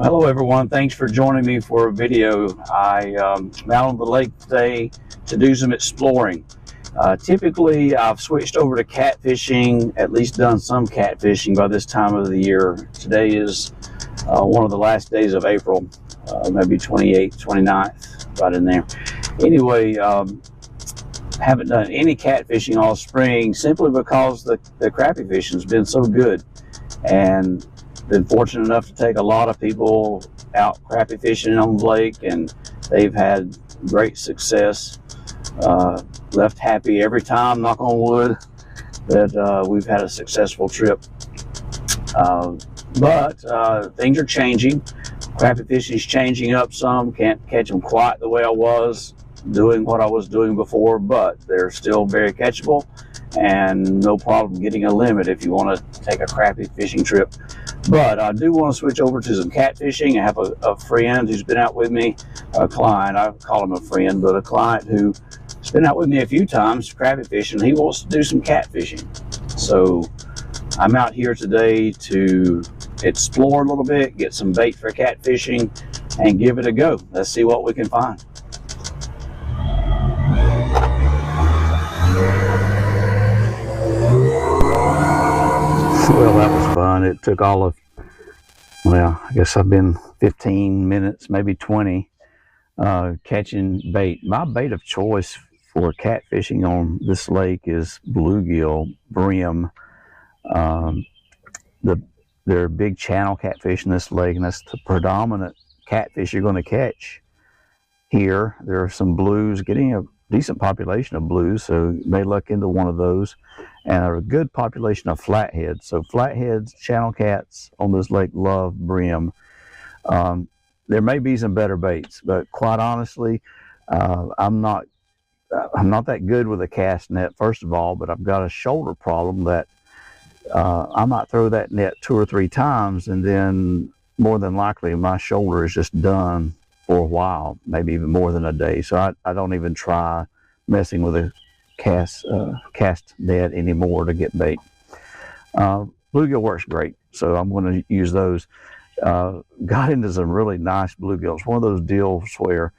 Hello everyone, thanks for joining me for a video. I'm out on the lake today to do some exploring. Typically I've switched over to catfishing, at least done some catfishing by this time of the year. Today is one of the last days of April, maybe 28th, 29th, right in there. Anyway, haven't done any catfishing all spring simply because the crappie fishing has been so good, and been fortunate enough to take a lot of people out crappie fishing on the lake, and they've had great success. Left happy every time, knock on wood, that we've had a successful trip. But things are changing. Crappie fishing is changing up some. Can't catch them quite the way I was doing what I was doing before, but they're still very catchable and no problem getting a limit if you want to take a crappie fishing trip. But I do want to switch over to some catfishing. I have a friend who's been out with me, a client, I call him a friend, but a client who's been out with me a few times crappie fishing. He wants to do some catfishing. So I'm out here today to explore a little bit, get some bait for catfishing, and give it a go. Let's see what we can find. Well, that was fun. It took all of, well, I guess I've been 15 minutes, maybe 20, catching bait. My bait of choice for catfishing on this lake is bluegill, brim. There are big channel catfish in this lake, and that's the predominant catfish you're going to catch here. There are some blues, getting a decent population of blues, so you may luck into one of those, and a good population of flatheads. So flatheads, channel cats on this lake love brim. There may be some better baits, but quite honestly, I'm not that good with a cast net, first of all, but I've got a shoulder problem that I might throw that net 2 or 3 times, and then more than likely my shoulder is just done for a while, maybe even more than a day. So I don't even try messing with a cast net anymore to get bait. Bluegill works great, so I'm going to use those. Got into some really nice bluegills. One of those deals where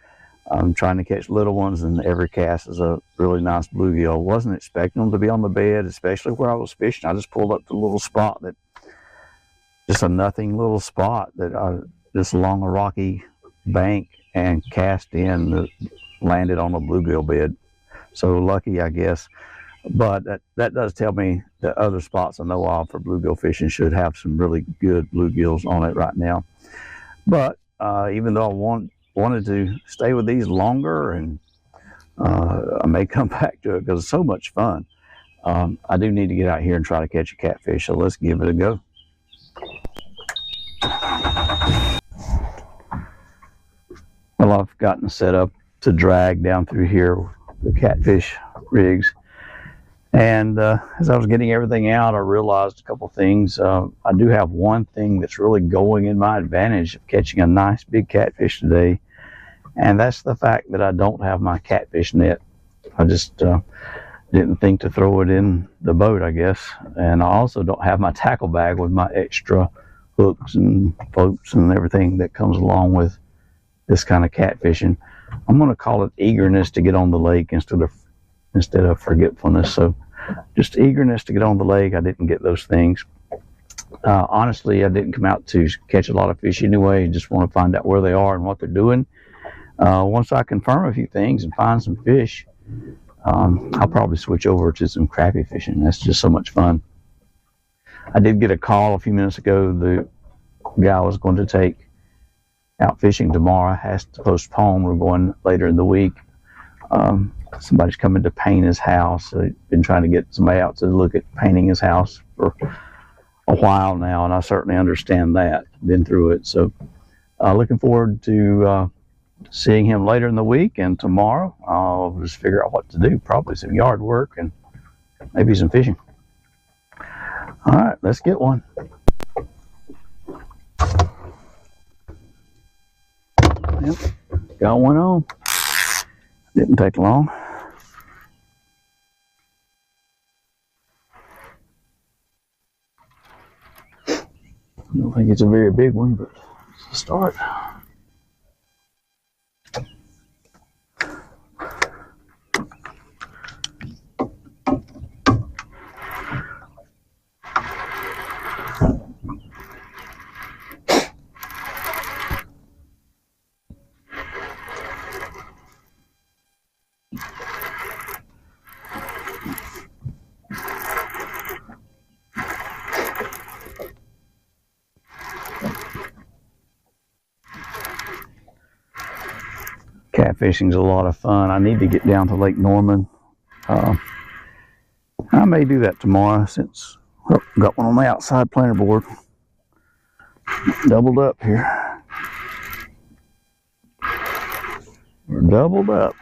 I'm trying to catch little ones, and every cast is a really nice bluegill. Wasn't expecting them to be on the bed, especially where I was fishing. I just pulled up to a little spot that, just a nothing little spot that just along a rocky bank, and cast in, landed on a bluegill bed. So lucky, I guess. But that does tell me that other spots I know of for bluegill fishing should have some really good bluegills on it right now. But even though I wanted to stay with these longer, and I may come back to it because it's so much fun, I do need to get out here and try to catch a catfish. So let's give it a go. Well, I've gotten set up to drag down through here the catfish rigs, and as I was getting everything out, I realized a couple things. I do have one thing that's really going in my advantage of catching a nice big catfish today, and that's the fact that I don't have my catfish net. I just didn't think to throw it in the boat, I guess. And I also don't have my tackle bag with my extra hooks and floats and everything that comes along with this kind of catfishing. I'm going to call it eagerness to get on the lake instead of forgetfulness. So just eagerness to get on the lake. I didn't get those things. Honestly, I didn't come out to catch a lot of fish anyway. Just want to find out where they are and what they're doing. Once I confirm a few things and find some fish, I'll probably switch over to some crappie fishing. That's just so much fun. I did get a call a few minutes ago. The guy I was going to take out fishing tomorrow has to postpone. We're going later in the week. Somebody's coming to paint his house. So I've been trying to get somebody out to look at painting his house for a while now, and I certainly understand that. Been through it. So looking forward to seeing him later in the week, and tomorrow I'll just figure out what to do. Probably some yard work and maybe some fishing. All right, let's get one. Yep, got one on. Didn't take long. I don't think it's a very big one, but So start. Catfishing's a lot of fun. I need to get down to Lake Norman. I may do that tomorrow since got one on the outside planer board. Doubled up here. We're doubled up.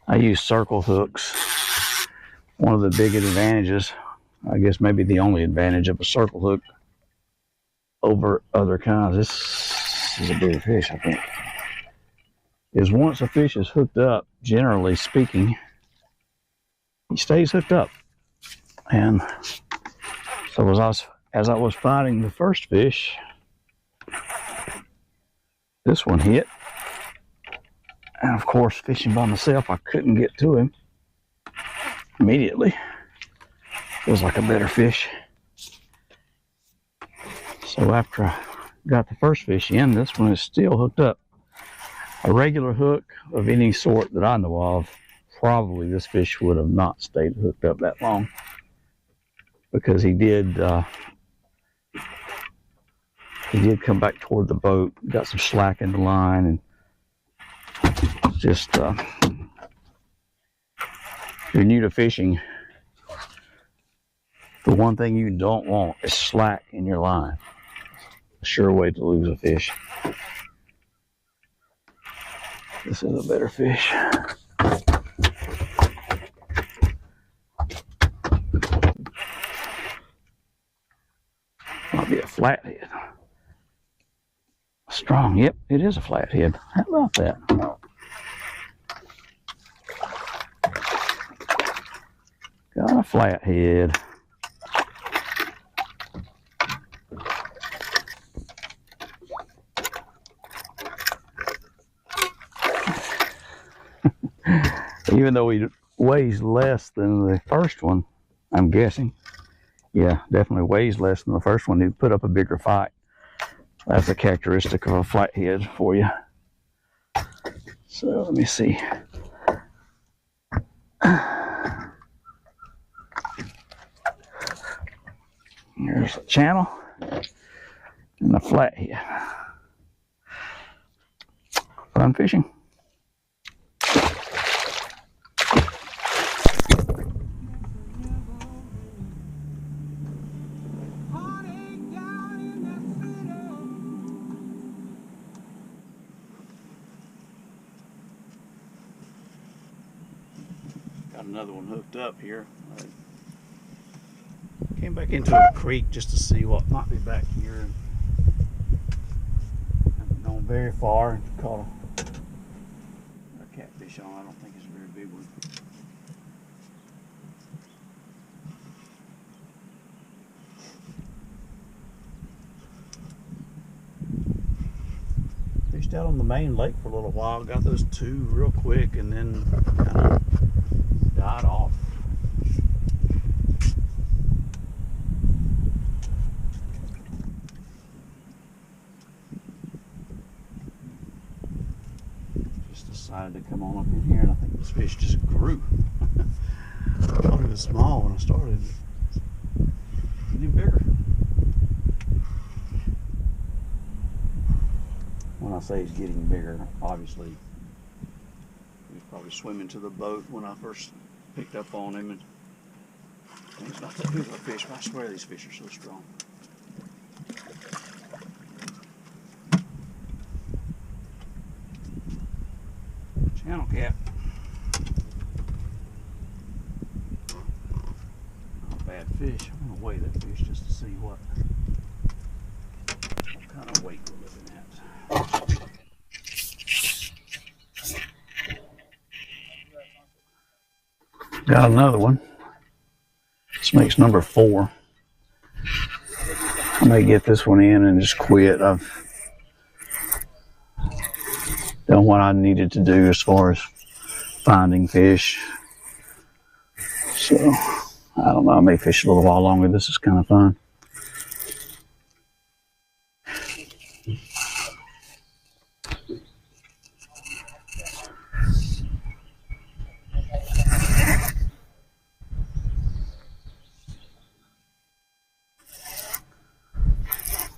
I use circle hooks. One of the big advantages, I guess maybe the only advantage of a circle hook over other kinds, this is a big fish I think, is once a fish is hooked up, generally speaking, he stays hooked up. And so as I was fighting the first fish, this one hit. And of course, fishing by myself, I couldn't get to him immediately. Feels like a better fish. So after I got the first fish in, this one is still hooked up. A regular hook of any sort that I know of, probably this fish would have not stayed hooked up that long, because he did come back toward the boat, got some slack in the line, and just if you're new to fishing, the one thing you don't want is slack in your line. A sure way to lose a fish. This is a better fish. Might be a flathead. Strong. Yep, it is a flathead. How about that? Got a flathead. Even though he weighs less than the first one, I'm guessing. Yeah, definitely weighs less than the first one. He put up a bigger fight. That's a characteristic of a flathead for you. So let me see. Here's a channel and a flathead. Fun fishing. Got another one hooked up here. Came back into a creek just to see what might be back here. Haven't gone very far. Caught a catfish on. I don't think it's a very big one. Fished out on the main lake for a little while. Got those two real quick and then kind of died off. Decided to come on up in here, and I think this fish just grew. I thought it was small when I started. It's getting bigger. When I say he's getting bigger, obviously he was probably swimming to the boat when I first picked up on him, and he's not that big of a fish, but I swear these fish are so strong. Channel cat. catfish. I'm gonna weigh that fish just to see what kind of weight we're looking at. Got another one. This makes number 4. I may get this one in and just quit. I've done what I needed to do as far as finding fish. So, I don't know, I may fish a little while longer. This is kind of fun.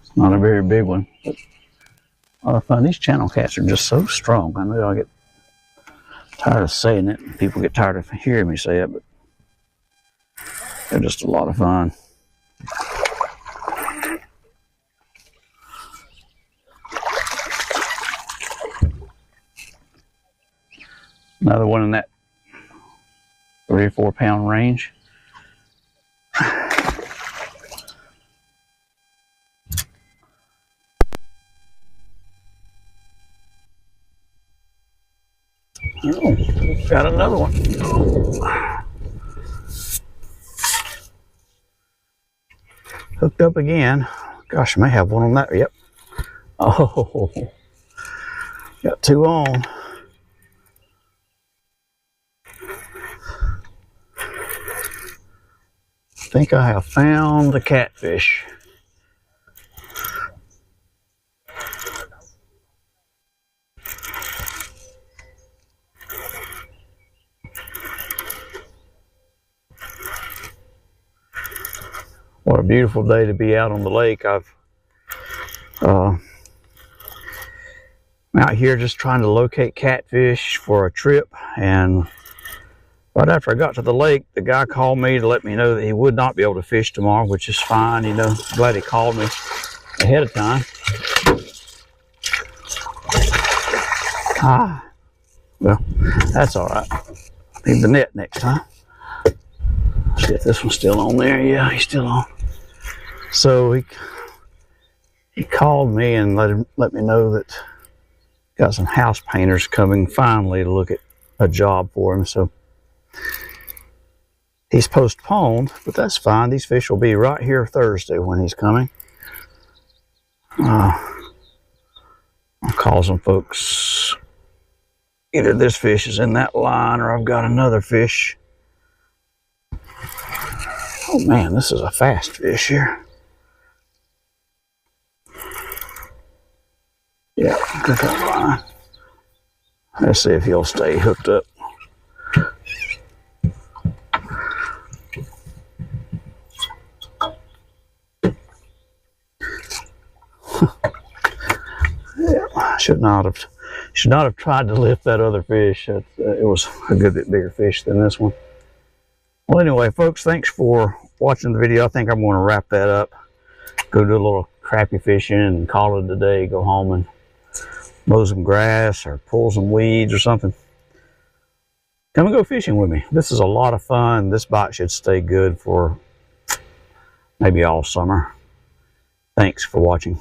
It's not a very big one, but a lot of fun. These channel cats are just so strong. I know I get tired of saying it, and people get tired of hearing me say it, but they're just a lot of fun. Another one in that 3 or 4 pound range. Oh, got another one. Hooked up again. Gosh, I may have one on that. Yep. Oh, got 2 on. I think I have found the catfish. What a beautiful day to be out on the lake. I'm out here just trying to locate catfish for a trip, and right after I got to the lake, the guy called me to let me know that he would not be able to fish tomorrow, which is fine. You know, glad he called me ahead of time. Well, that's all right. Leave the net next time. See if this one's still on there. Yeah, he's still on. So he called me and let me know that got some house painters coming finally to look at a job for him. So he's postponed, but that's fine. These fish will be right here Thursday when he's coming. I'll call some folks. Either this fish is in that line or I've got another fish. Oh man, this is a fast fish here. Yeah, look at that line. Let's see if he'll stay hooked up. Yeah, should not have tried to lift that other fish. It was a good bit bigger fish than this one. Well, anyway, folks, thanks for watching the video. I think I'm going to wrap that up. Go do a little crappie fishing and call it a day. Go home and mow some grass or pull some weeds or something. Come and go fishing with me. This is a lot of fun. This bite should stay good for maybe all summer. Thanks for watching.